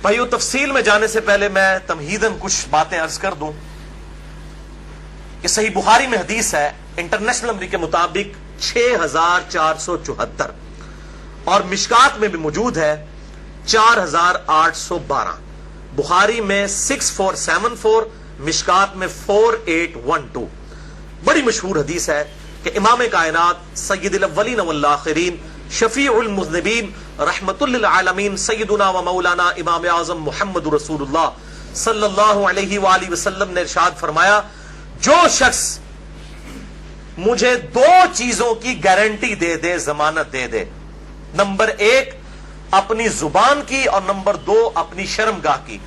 بھائیو تفصیل میں جانے سے پہلے میں تمہیداً کچھ باتیں عرض کر دوں کہ صحیح بخاری میں حدیث ہے انٹرنیشنل نمبر کے مطابق 6474 اور مشکات میں بھی موجود ہے 4812. بخاری میں 6474, مشکات میں 4812. بڑی مشہور حدیث ہے کہ امام کائنات سید الاولین والآخرین شفیع المذنبین رحمت للعالمین سیدنا و مولانا امام اعظم محمد رسول اللہ صلی اللہ علیہ وآلہ وسلم نے ارشاد فرمایا، جو شخص مجھے 2 چیزوں کی گارنٹی دے دے، ضمانت دے دے، نمبر 1 اپنی زبان کی اور نمبر 2 اپنی شرمگاہ کی،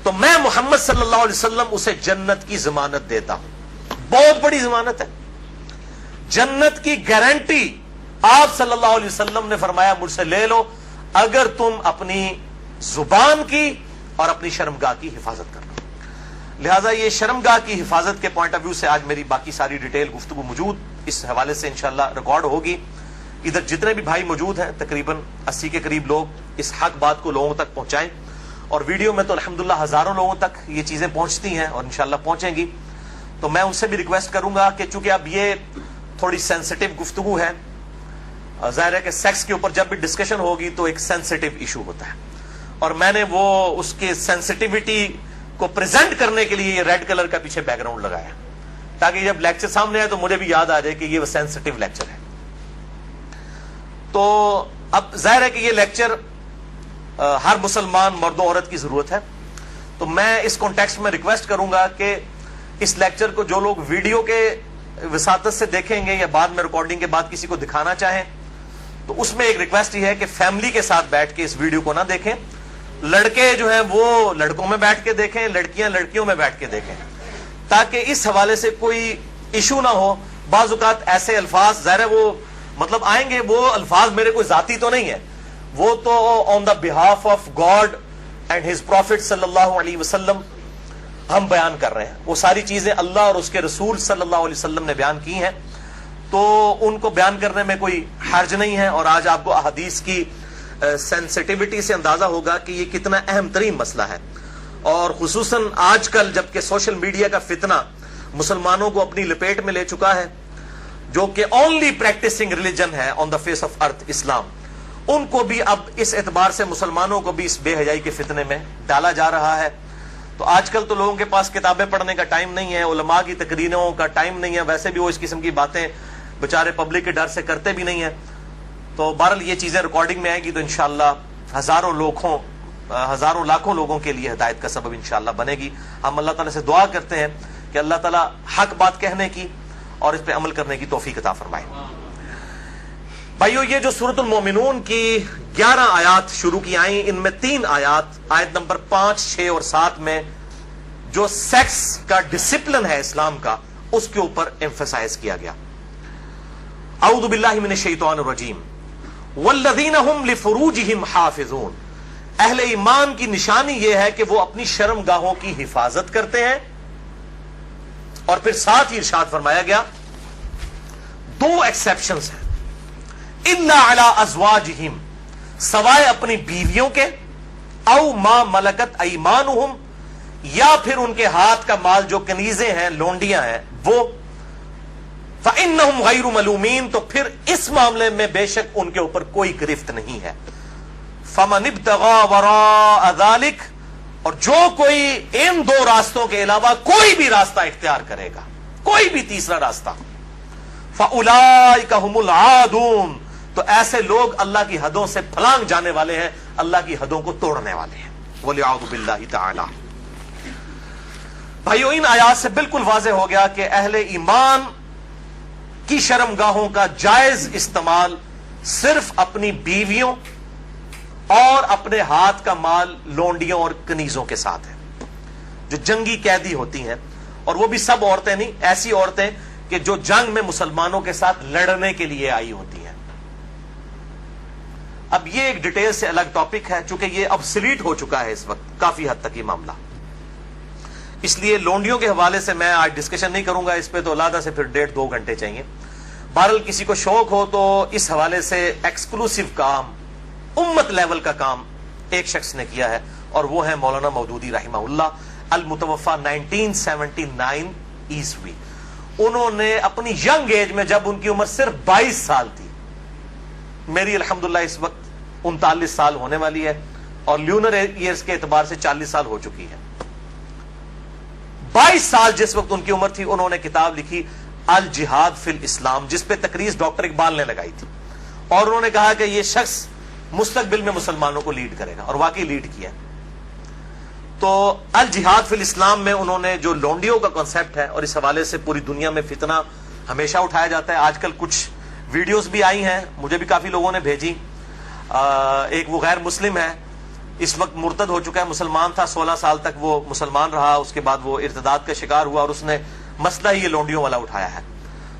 تو میں محمد صلی اللہ علیہ وسلم اسے جنت کی ضمانت دیتا ہوں. بہت بڑی ضمانت ہے، جنت کی گارنٹی. آپ صلی اللہ علیہ وسلم نے فرمایا مجھ سے لے لو اگر تم اپنی زبان کی اور اپنی شرمگاہ کی حفاظت کر لو. لہذا یہ شرمگاہ کی حفاظت کے پوائنٹ آف ویو سے آج میری باقی ساری ڈیٹیل گفتگو موجود اس حوالے سے انشاءاللہ ریکارڈ ہوگی. ادھر جتنے بھی بھائی موجود ہیں تقریباً 80 کے قریب لوگ اس حق بات کو لوگوں تک پہنچائیں، اور ویڈیو میں تو الحمدللہ ہزاروں لوگوں تک یہ چیزیں پہنچتی ہیں اور انشاءاللہ پہنچیں گی. تو میں ان سے بھی ریکویسٹ کروں گا کہ چونکہ اب یہ تھوڑی سینسٹیو گفتگو ہے، ظاہر ہے کہ سیکس کے اوپر جب بھی ڈسکشن ہوگی تو ایک سینسٹیو ایشو ہوتا ہے، اور میں نے وہ اس کے سینسٹیوٹی کو پریزنٹ کرنے کے لیے یہ ریڈ کلر کا پیچھے بیک گراؤنڈ لگایا تاکہ جب لیکچر سامنے آئے تو مجھے بھی یاد آ جائے کہ یہ وہ سینسٹیو لیکچر ہے. تو اب ظاہر ہے کہ یہ لیکچر ہر مسلمان مرد و عورت کی ضرورت ہے، تو میں اس کانٹیکسٹ میں ریکویسٹ کروں گا کہ اس لیکچر کو جو لوگ ویڈیو کے وساطت سے دیکھیں گے یا بعد میں ریکارڈنگ کے بعد کسی کو دکھانا چاہیں تو اس میں ایک ریکویسٹ یہ ہے کہ فیملی کے ساتھ بیٹھ کے اس ویڈیو کو نہ دیکھیں. لڑکے جو ہیں وہ لڑکوں میں بیٹھ کے دیکھیں، لڑکیاں لڑکیوں میں بیٹھ کے دیکھیں، تاکہ اس حوالے سے کوئی ایشو نہ ہو. بعض اوقات ایسے الفاظ ظاہر ہے وہ مطلب آئیں گے، وہ الفاظ میرے کوئی ذاتی تو نہیں ہے، وہ تو on the behalf of God and his prophet صلی اللہ علیہ وسلم ہم بیان کر رہے ہیں. وہ ساری چیزیں اللہ اور اس کے رسول صلی اللہ علیہ وسلم نے بیان کی ہیں، تو ان کو بیان کرنے میں کوئی حرج نہیں ہے. اور آج آپ کو احادیث کی سینسٹیوٹی سے اندازہ ہوگا کہ یہ کتنا اہم ترین مسئلہ ہے، اور خصوصاً آج کل جبکہ سوشل میڈیا کا فتنہ مسلمانوں کو اپنی لپیٹ میں لے چکا ہے، جو کہ اونلی پریکٹسنگ ریلیجن ہے آن دا فیس آف ارتھ، اسلام، ان کو بھی اب اس اعتبار سے مسلمانوں کو بھی اس بے حیائی کے فتنے میں ڈالا جا رہا ہے. تو آج کل تو لوگوں کے پاس کتابیں پڑھنے کا ٹائم نہیں ہے، علماء کی تقریروں کا ٹائم نہیں ہے، ویسے بھی وہ اس قسم کی باتیں بچارے پبلک کے ڈر سے کرتے بھی نہیں ہیں. تو بہرحال یہ چیزیں ریکارڈنگ میں آئیں گی تو انشاءاللہ ہزاروں لاکھوں لوگوں کے لیے ہدایت کا سبب انشاءاللہ بنے گی. ہم اللہ تعالیٰ سے دعا کرتے ہیں کہ اللہ تعالیٰ حق بات کہنے کی اور اس پہ عمل کرنے کی توفیق عطا فرمائے. بھائیو یہ جو سورۃ المومنون کی 11 آیات شروع کی آئیں، ان میں 3 آیات آیت نمبر 5، 6 اور 7 میں جو سیکس کا ڈسپلن ہے اسلام کا اس کے اوپر ایمفسائز کیا گیا. اعوذ باللہ من الشیطان الرجیم والذین هم لفروجہم حافظون. اہل ایمان کی نشانی یہ ہے کہ وہ اپنی شرمگاہوں کی حفاظت کرتے ہیں، اور پھر ساتھ ہی ارشاد فرمایا گیا 2 ایکسیپشنز ہیں، الا علی ازواجہم، سوائے اپنی بیویوں کے، او ما ملکت ایمانہم، یا پھر ان کے ہاتھ کا مال جو کنیزیں ہیں، لونڈیاں ہیں وہ، فإنہم غیر ملومین، تو پھر اس معاملے میں بے شک ان کے اوپر کوئی گرفت نہیں ہے. فمن ابتغى وراء ذلك، اور جو کوئی ان 2 راستوں کے علاوہ کوئی بھی راستہ اختیار کرے گا، کوئی بھی تیسرا راستہ، فأولئک هم العادون، تو ایسے لوگ اللہ کی حدوں سے پھلانگ جانے والے ہیں، اللہ کی حدوں کو توڑنے والے ہیں. وَلِعَوْذُ بِاللَّهِ تَعَالَى. بھائیو ان آیات سے بالکل واضح ہو گیا کہ اہل ایمان کی شرمگاہوں کا جائز استعمال صرف اپنی بیویوں اور اپنے ہاتھ کا مال لونڈیوں اور کنیزوں کے ساتھ ہے، جو جنگی قیدی ہوتی ہیں، اور وہ بھی سب عورتیں نہیں، ایسی عورتیں کہ جو جنگ میں مسلمانوں کے ساتھ لڑنے کے لیے آئی ہوتی ہیں. اب یہ ایک ڈیٹیل سے الگ ٹاپک ہے، چونکہ یہ ابسلیٹ ہو چکا ہے اس وقت کافی حد تک یہ معاملہ، اس لیے لونڈیوں کے حوالے سے میں آج ڈسکشن نہیں کروں گا اس پہ، تو علیحدہ سے پھر 1.5-2 گھنٹے چاہیے. بہرحال کسی کو شوق ہو تو اس حوالے سے ایکسکلوسیو کام، امت لیول کا کام ایک شخص نے کیا ہے اور وہ ہے مولانا مودودی رحمہ اللہ المتوفا 1979 عیسوی. انہوں نے اپنی ینگ ایج میں جب ان کی عمر صرف 22 سال تھی, میری الحمدللہ اس وقت 39 سال ہونے والی ہے اور لیونر ایئرز کے اعتبار سے 40 سال ہو چکی ہے. 22 سال جس وقت ان کی عمر تھی انہوں نے کتاب لکھی الجہاد فی الاسلام, جس پہ تقریر ڈاکٹر اقبال نے لگائی تھی, اور انہوں نے کہا کہ یہ شخص مستقبل میں مسلمانوں کو لیڈ کرے گا, اور واقعی لیڈ کیا. تو الجہاد فی الاسلام میں انہوں نے جو لونڈیوں کا کانسیپٹ ہے, اور اس حوالے سے پوری دنیا میں فتنہ ہمیشہ اٹھایا جاتا ہے. آج کل کچھ ویڈیوز بھی آئی ہیں, مجھے بھی کافی لوگوں نے بھیجی. ایک وہ غیر مسلم ہے, اس وقت مرتد ہو چکا ہے, مسلمان تھا 16 سال تک وہ مسلمان رہا, اس کے بعد وہ ارتداد کا شکار ہوا اور اس نے مسئلہ ہی یہ لونڈیوں والا اٹھایا ہے.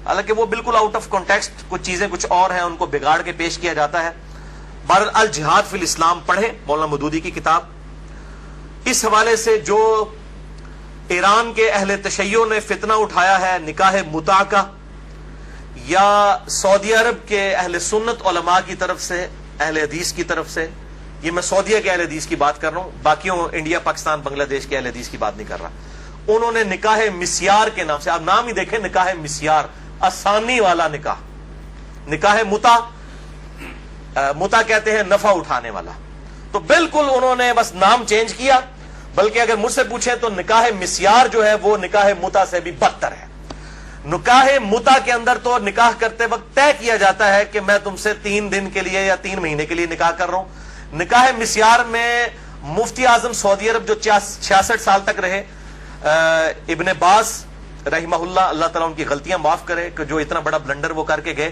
حالانکہ وہ بالکل آؤٹ آف کانٹیکسٹ, کچھ چیزیں کچھ اور ہیں, ان کو بگاڑ کے پیش کیا جاتا ہے. بہرحال الجہاد فی الاسلام پڑھیں, مولانا مودودی کی کتاب. اس حوالے سے جو ایران کے اہل تشیع نے فتنہ اٹھایا ہے نکاح متع کا, یا سعودی عرب کے اہل سنت علماء کی طرف سے, اہل حدیث کی طرف سے, یہ میں سعودیہ کے اہل حدیث کی بات کر رہا ہوں, باقیوں انڈیا پاکستان بنگلہ دیش کے اہل حدیث کی بات نہیں کر رہا. انہوں نے نکاح مسیار کے نام سے, آپ نام ہی دیکھیں نکاح مسیار, آسانی والا نکاح. نکاح متع, متع کہتے ہیں نفع اٹھانے والا. تو بالکل انہوں نے بس نام چینج کیا, بلکہ اگر مجھ سے پوچھیں تو نکاح مسیار جو ہے وہ نکاح متع سے بھی بدتر ہے. نکاح متع کے اندر تو نکاح کرتے وقت طے کیا جاتا ہے کہ میں تم سے 3 دن کے لیے یا 3 مہینے کے لیے نکاح کر رہا ہوں. نکاح مسیار میں مفتی اعظم سعودی عرب جو 66 سال تک رہے, ابن باز رحمہ اللہ, اللہ تعالیٰ ان کی غلطیاں معاف کرے کہ جو اتنا بڑا بلنڈر وہ کر کے گئے,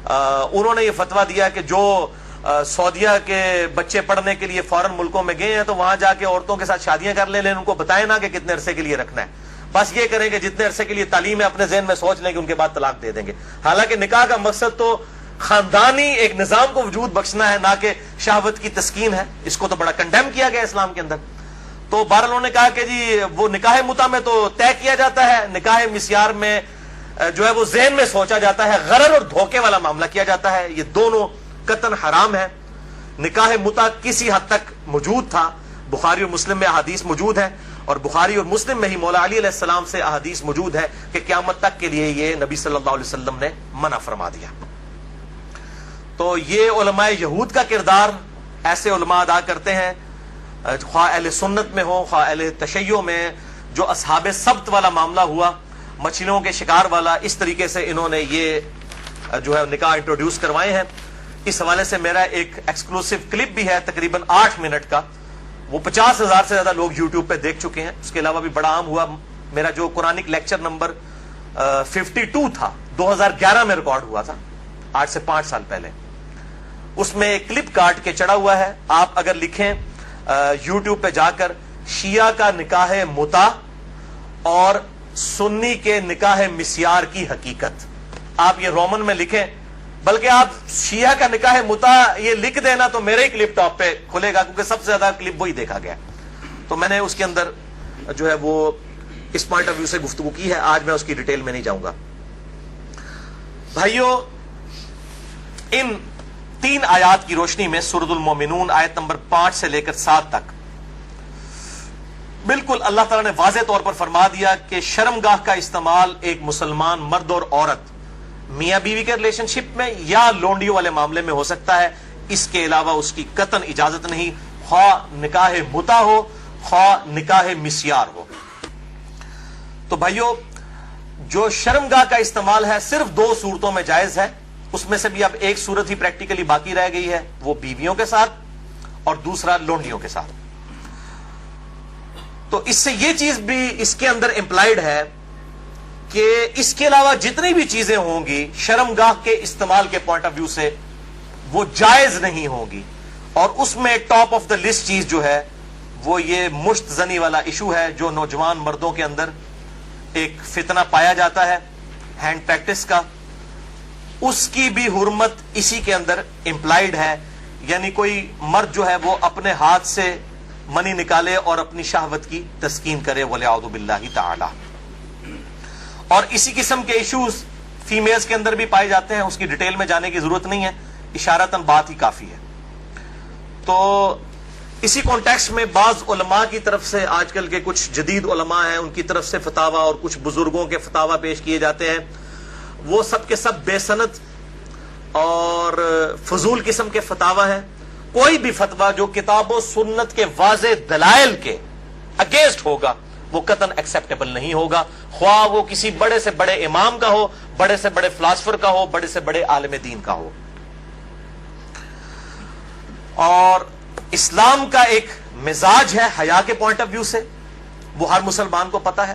انہوں نے یہ فتویٰ دیا کہ جو سعودیہ کے بچے پڑھنے کے لیے فارن ملکوں میں گئے ہیں تو وہاں جا کے عورتوں کے ساتھ شادیاں کر لیں, ان کو بتائیں نا کہ کتنے عرصے کے لیے رکھنا ہے, بس یہ کریں کہ جتنے عرصے کے لیے تعلیم ہے اپنے ذہن میں سوچ لیں کہ ان کے بعد طلاق دے دیں گے. حالانکہ نکاح کا مقصد تو خاندانی ایک نظام کو وجود بخشنا ہے, نہ کہ شہوت کی تسکین ہے. اس کو تو بڑا کنڈیم کیا گیا اسلام کے اندر. تو بہرحال انہوں نے کہا کہ جی وہ نکاح متع میں تو طے کیا جاتا ہے, نکاح مسیار میں جو ہے وہ ذہن میں سوچا جاتا ہے, غرر اور دھوکے والا معاملہ کیا جاتا ہے. یہ دونوں قطعاً حرام ہے. نکاح متع کسی حد تک موجود تھا, بخاری اور مسلم میں احادیث موجود ہے, اور بخاری اور مسلم میں ہی مولا علی علیہ السلام سے احادیث موجود ہے کہ قیامت تک کے لیے یہ نبی صلی اللہ علیہ وسلم نے منع فرما دیا. تو یہ علماء یہود کا کردار ایسے علماء ادا کرتے ہیں, خواہ اہل سنت میں ہو خواہ اہل تشیع میں. جو اصحاب سبت والا معاملہ ہوا, مچھلیوں کے شکار والا, اس طریقے سے انہوں نے یہ جو ہے نکاح انٹروڈیوس کروائے ہیں. اس حوالے سے میرا ایک ایکسکلوسیو کلپ بھی ہے تقریباً 8 منٹ کا, وہ 50,000 سے زیادہ لوگ یوٹیوب پہ دیکھ چکے ہیں. اس کے علاوہ بھی بڑا عام ہوا میرا جو قرآنک لیکچر نمبر 52 تھا, 2011 میں ریکارڈ ہوا تھا, آج سے 5 سال پہلے. اس میں ایک کلپ کاٹ کے چڑھا ہوا ہے, آپ اگر لکھیں یوٹیوب پہ جا کر شیعہ کا نکاح متع اور سنی کے نکاح مسیار کی حقیقت, آپ یہ رومن میں لکھیں, بلکہ آپ شیعہ کا نکاح متع یہ لکھ دینا تو میرے ہی کلپ ٹاپ پہ کھلے گا, کیونکہ سب سے زیادہ کلپ وہی دیکھا گیا. تو میں نے اس کے اندر جو ہے وہ اس پوائنٹ آف ویو سے گفتگو کی ہے, آج میں اس کی ڈیٹیل میں نہیں جاؤں گا. بھائیو, ان 3 آیات کی روشنی میں سورۃ المومنون آیت نمبر 5 سے لے کر 7 تک بالکل اللہ تعالیٰ نے واضح طور پر فرما دیا کہ شرمگاہ کا استعمال ایک مسلمان مرد اور عورت میاں بیوی کے ریلیشن شپ میں یا لونڈیوں والے معاملے میں ہو سکتا ہے, اس کے علاوہ اس کی قطعاً اجازت نہیں, خواہ نکاح متع ہو خواہ نکاح مسیار ہو. تو بھائیو, جو شرمگاہ کا استعمال ہے صرف 2 صورتوں میں جائز ہے, اس میں سے بھی اب ایک صورت ہی پریکٹیکلی باقی رہ گئی ہے, وہ بیویوں کے ساتھ اور دوسرا لونڈیوں کے ساتھ. تو اس سے یہ چیز بھی اس کے اندر امپلائڈ ہے کہ اس کے علاوہ جتنی بھی چیزیں ہوں گی شرمگاہ کے استعمال کے پوائنٹ آف ویو سے وہ جائز نہیں ہوں گی. اور اس میں ٹاپ آف دا لسٹ چیز جو ہے وہ یہ مشت زنی والا ایشو ہے, جو نوجوان مردوں کے اندر ایک فتنہ پایا جاتا ہے ہینڈ پریکٹس کا, اس کی بھی حرمت اسی کے اندر امپلائڈ ہے. یعنی کوئی مرد جو ہے وہ اپنے ہاتھ سے منی نکالے اور اپنی شہوت کی تسکین کرے, وَلِعَوْذُ بِاللَّهِ تَعَالَى. اور اسی قسم کے ایشوز فیمیلز کے اندر بھی پائے جاتے ہیں, اس کی ڈیٹیل میں جانے کی ضرورت نہیں ہے, اشارتاً بات ہی کافی ہے. تو اسی کانٹیکسٹ میں بعض علماء کی طرف سے، آج کل کے کچھ جدید علماء ہیں، ان کی طرف سے فتاوی اور کچھ بزرگوں کے فتاوی پیش کیے جاتے ہیں، وہ سب کے سب بے سند اور فضول قسم کے فتاوی ہیں۔ کوئی بھی فتویٰ جو کتاب و سنت کے واضح دلائل کے اگینسٹ ہوگا وہ قطعاً ایکسیپٹیبل نہیں ہوگا، خواہ وہ کسی بڑے سے بڑے امام کا ہو، بڑے سے بڑے فلاسفر کا ہو، بڑے سے بڑے عالم دین کا ہو۔ اور اسلام کا ایک مزاج ہے حیا کے پوائنٹ آف ویو سے، وہ ہر مسلمان کو پتا ہے،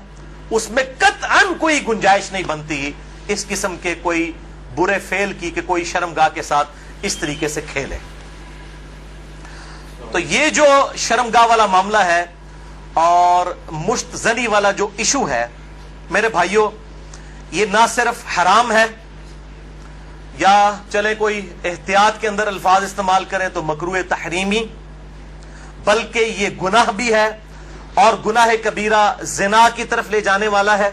اس میں قطعاً کوئی گنجائش نہیں بنتی اس قسم کے کوئی برے فعل کی کہ کوئی شرمگاہ کے ساتھ اس طریقے سے کھیلے۔ تو یہ جو شرمگاہ والا معاملہ ہے اور مشت زنی والا جو ایشو ہے، میرے بھائیوں، یہ نہ صرف حرام ہے، یا چلے کوئی احتیاط کے اندر الفاظ استعمال کریں تو مکروہ تحریمی، بلکہ یہ گناہ بھی ہے، اور گناہ کبیرہ زنا کی طرف لے جانے والا ہے۔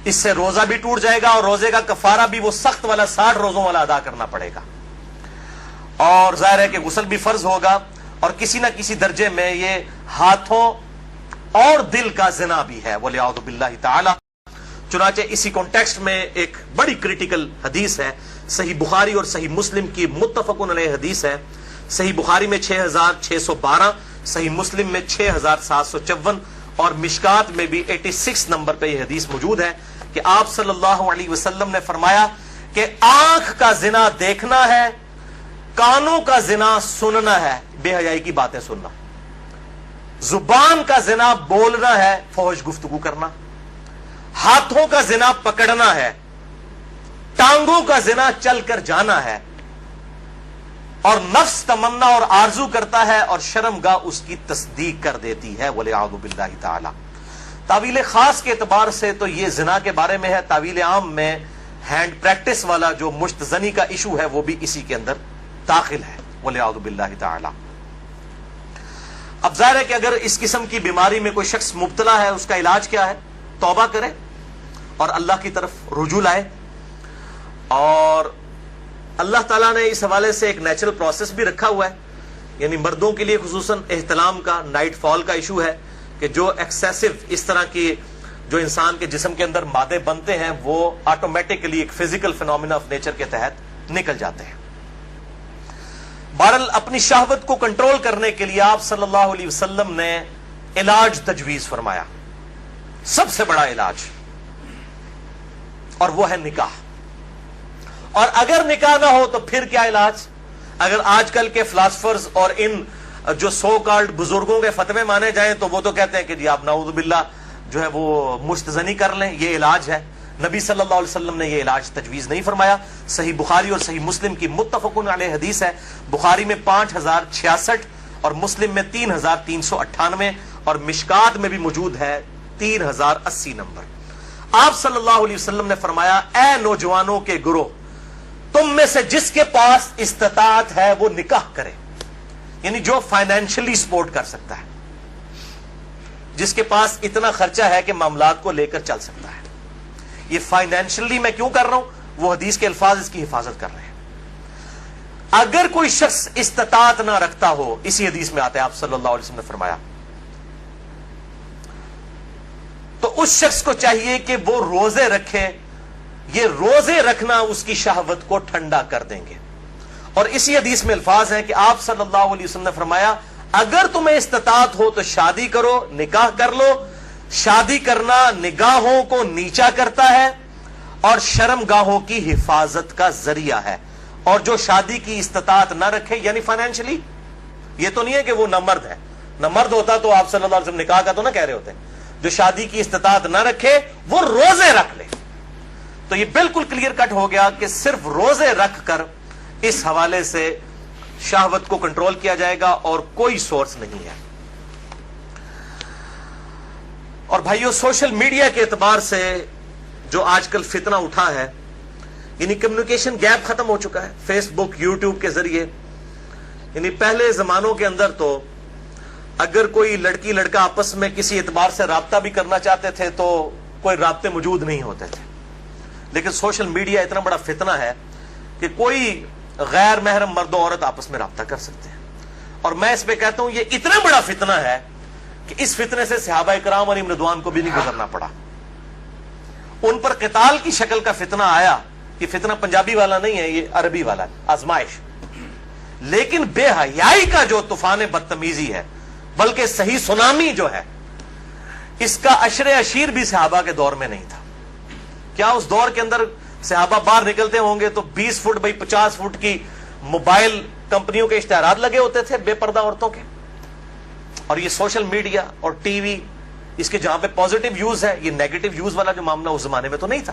اس سے روزہ بھی ٹوٹ جائے گا، اور روزے کا کفارہ بھی وہ سخت والا 60 روزوں والا ادا کرنا پڑے گا، اور ظاہر ہے کہ غسل بھی فرض ہوگا، اور کسی نہ کسی درجے میں یہ ہاتھوں اور دل کا زنا بھی ہے، وَلِعَوْذُ بِاللَّهِ تعالی۔ چنانچہ اسی کانٹیکسٹ میں ایک بڑی کریٹیکل حدیث ہے، صحیح بخاری اور صحیح مسلم کی متفقن علیہ حدیث ہے۔ صحیح بخاری میں 6612، صحیح مسلم میں 6754، اور مشکات میں بھی 86 نمبر پہ یہ حدیث موجود ہے کہ آپ صلی اللہ علیہ وسلم نے فرمایا کہ آنکھ کا زنا دیکھنا ہے، کانوں کا زنا سننا ہے، بے حیائی کی باتیں سننا، زبان کا زنا بولنا ہے، فحش گفتگو کرنا، ہاتھوں کا زنا پکڑنا ہے، ٹانگوں کا زنا چل کر جانا ہے، اور نفس تمنا اور آرزو کرتا ہے اور شرمگاہ اس کی تصدیق کر دیتی ہے، وَلِعَوْذُ بِاللَّهِ تعالی۔ تعویل خاص کے اعتبار سے تو یہ زنا کے بارے میں ہے، تعویل عام میں ہینڈ پریکٹس والا جو مشت زنی کا ایشو ہے وہ بھی اسی کے اندر داخل ہے، وَلِعَوْذُ بِاللَّهِ تعالی۔ اب ظاہر ہے کہ اگر اس قسم کی بیماری میں کوئی شخص مبتلا ہے، اس کا علاج کیا ہے؟ توبہ کرے اور اللہ کی طرف رجوع لائے، اور اللہ تعالیٰ نے اس حوالے سے ایک نیچرل پروسیس بھی رکھا ہوا ہے، یعنی مردوں کے لیے خصوصاً احتلام کا، نائٹ فال کا ایشو ہے کہ جو ایکسیسو اس طرح کی جو انسان کے جسم کے اندر مادے بنتے ہیں وہ آٹومیٹکلی ایک فزیکل فینومینا آف نیچر کے تحت نکل جاتے ہیں۔ بہرحال اپنی شہوت کو کنٹرول کرنے کے لیے آپ صلی اللہ علیہ وسلم نے علاج تجویز فرمایا، سب سے بڑا علاج، اور وہ ہے نکاح۔ اور اگر نکاح نہ ہو تو پھر کیا علاج؟ اگر آج کل کے فلاسفرز اور ان جو سو کالڈ بزرگوں کے فتوے مانے جائیں تو وہ تو کہتے ہیں کہ جی آپ نعوذ باللہ جو ہے وہ مستزنی کر لیں، یہ علاج ہے۔ نبی صلی اللہ علیہ وسلم نے یہ علاج تجویز نہیں فرمایا۔ صحیح بخاری اور صحیح مسلم کی متفقن علیہ حدیث ہے، بخاری میں 5066 اور مسلم میں 3398، اور مشکات میں بھی موجود ہے 3080 نمبر۔ آپ صلی اللہ علیہ وسلم نے فرمایا، اے نوجوانوں کے گروہ، تم میں سے جس کے پاس استطاعت ہے وہ نکاح کرے، یعنی جو فائنینشلی سپورٹ کر سکتا ہے، جس کے پاس اتنا خرچہ ہے کہ معاملات کو لے کر چل سکتا ہے۔ یہ فائنینشلی میں کیوں کر رہا ہوں؟ وہ حدیث کے الفاظ اس کی حفاظت کر رہے ہیں۔ اگر کوئی شخص استطاعت نہ رکھتا ہو، اسی حدیث میں آتا ہے، آپ صلی اللہ علیہ وسلم نے فرمایا، تو اس شخص کو چاہیے کہ وہ روزے رکھے، یہ روزے رکھنا اس کی شہوت کو ٹھنڈا کر دیں گے۔ اور اسی حدیث میں الفاظ ہیں کہ آپ صلی اللہ علیہ وسلم نے فرمایا، اگر تمہیں استطاعت ہو تو شادی کرو، نکاح کر لو۔ شادی کرنا نگاہوں کو نیچا کرتا ہے اور شرمگاہوں کی حفاظت کا ذریعہ ہے۔ اور جو شادی کی استطاعت نہ رکھے، یعنی فائنینشلی، یہ تو نہیں ہے کہ وہ نہ مرد ہے، نہ مرد ہوتا تو آپ صلی اللہ علیہ وسلم نکاح کا تو نہ کہہ رہے ہوتے، جو شادی کی استطاعت نہ رکھے وہ روزے رکھ لے۔ تو یہ بالکل کلیئر کٹ ہو گیا کہ صرف روزے رکھ کر اس حوالے سے شہوت کو کنٹرول کیا جائے گا اور کوئی سورس نہیں ہے۔ اور بھائیو، سوشل میڈیا کے اعتبار سے جو آج کل فتنہ اٹھا ہے، یعنی کمیونیکیشن گیپ ختم ہو چکا ہے فیس بک، یوٹیوب کے ذریعے۔ یعنی پہلے زمانوں کے اندر تو اگر کوئی لڑکی لڑکا آپس میں کسی اعتبار سے رابطہ بھی کرنا چاہتے تھے تو کوئی رابطے موجود نہیں ہوتے تھے، لیکن سوشل میڈیا اتنا بڑا فتنہ ہے کہ کوئی غیر محرم مرد و عورت آپس میں رابطہ کر سکتے ہیں، اور میں اس پہ کہتا ہوں یہ اتنا بڑا فتنہ ہے کہ اس فتنے سے صحابہ کرام علیہم رضوان کو بھی نہیں گزرنا پڑا. ان پر قتال کی شکل کا فتنہ آیا. یہ فتنہ پنجابی والا نہیں ہے, یہ عربی والا ہے, آزمائش. لیکن بے حیائی کا جو طوفان بدتمیزی ہے, بلکہ صحیح سونامی جو ہے, اس کا عشر عشیر بھی صحابہ کے دور میں نہیں تھا. کیا اس دور کے اندر صحابہ باہر نکلتے ہوں گے تو 20 فٹ بائی 50 فٹ کی موبائل کمپنیوں کے اشتہارات لگے ہوتے تھے بے پردہ عورتوں کے؟ اور یہ سوشل میڈیا اور ٹی وی, اس کے جہاں پہ پازیٹیو یوز ہے, یہ نیگیٹو یوز والا جو معاملہ اس زمانے میں تو نہیں تھا.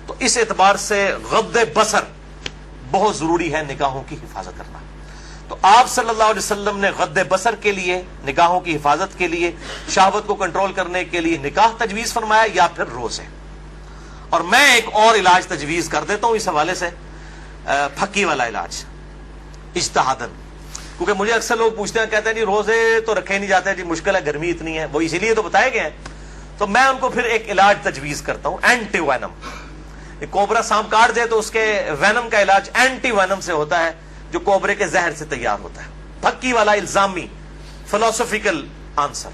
تو اس اعتبار سے غض بصر بہت ضروری ہے نگاہوں کی حفاظت کرنا. تو آپ صلی اللہ علیہ وسلم نے غض بصر کے لیے, نگاہوں کی حفاظت کے لیے, شہوت کو کنٹرول کرنے کے لیے نکاح تجویز فرمایا یا پھر روزے. اور میں ایک اور علاج تجویز کر دیتا ہوں اس حوالے سے, پھکی والا علاج اجتہادن. کیونکہ مجھے اکثر لوگ پوچھتے ہیں, کہتے ہیں جی روزے تو رکھے نہیں جاتے, جی مشکل ہے, گرمی اتنی ہے, وہ اسی لیے تو بتائے گئے ہیں. تو میں ان کو پھر ایک علاج تجویز کرتا ہوں, اینٹی وینم. کوبرا سانپ کاٹ دے تو اس کے وینم کا علاج اینٹی وینم سے ہوتا ہے, جو کوبرے کے زہر سے تیار ہوتا ہے. پھکی والا الزامی فلسفیکل آنسر.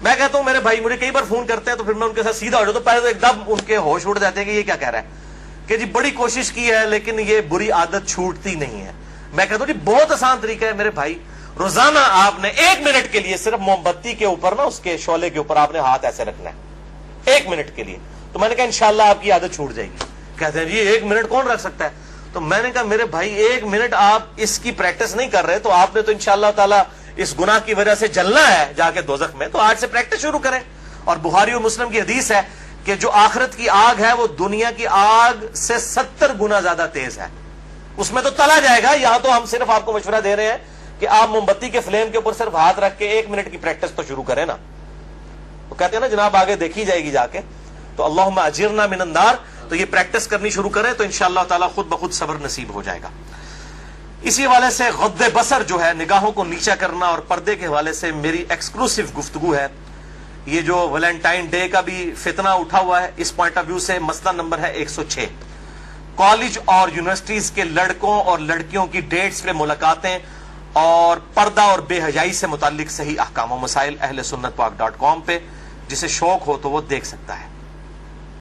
میں کہتا ہوں میرے بھائی مجھے کئی بار فون کرتے ہیں تو پھر میں ان کے ساتھ سیدھا ہو جاتا ہوں. پہلے تو ایک دم ان کے ہوش اڑ جاتے ہیں کہ یہ کیا کہہ رہا ہے, کہ جی بڑی کوشش کی ہے لیکن یہ بری عادت چھوٹتی نہیں ہے. میں کہتا ہوں جی بہت آسان طریقہ ہے میرے بھائی, روزانہ آپ نے 1 منٹ کے لیے صرف موم بتی کے اوپر نا, اس کے شعلے کے اوپر آپ نے ہاتھ ایسے رکھنا ہے 1 منٹ کے لیے. تو میں نے کہا انشاءاللہ آپ کی عادت چھوٹ جائے گی. کہتے ہیں جی 1 منٹ کون رکھ سکتا ہے؟ تو میں نے کہا میرے بھائی 1 منٹ آپ اس کی پریکٹس نہیں کر رہے تو آپ نے تو انشاءاللہ تعالیٰ اس گناہ کی وجہ سے جلنا ہے جا کے دوزخ میں. تو آج سے پریکٹس شروع کریں. اور بخاری اور مسلم کی حدیث ہے کہ جو آخرت کی آگ ہے وہ دنیا کی آگ سے 70 گنا زیادہ تیز ہے. اس میں تو تلا جائے گا. یہاں تو ہم صرف آپ کو مشورہ دے رہے ہیں کہ آپ موم بتی کے فلیم کے اوپر صرف ہاتھ رکھ کے 1 منٹ کی پریکٹس تو شروع کریں نا. وہ کہتے ہیں نا جناب آگے دیکھی جائے گی جا کے. تو اللہم اجرنا من النار, تو یہ پریکٹس کرنی شروع کریں تو انشاءاللہ تعالیٰ خود بخود صبر نصیب ہو جائے گا. اسی حوالے سے غض بصر جو ہے, نگاہوں کو نیچا کرنا, اور پردے کے حوالے سے میری ایکسکلوسیو گفتگو ہے. یہ جو ویلنٹائن ڈے کا بھی فتنہ اٹھا ہوا ہے, اس پوائنٹ آف ویو سے مسئلہ نمبر ہے 106. کالج اور یونیورسٹیز کے لڑکوں اور لڑکیوں کی ڈیٹس پہ ملاقاتیں اور پردہ اور بے حیائی سے متعلق صحیح احکام و مسائل اہل سنت پاک .com پہ, جسے شوق ہو تو وہ دیکھ سکتا ہے.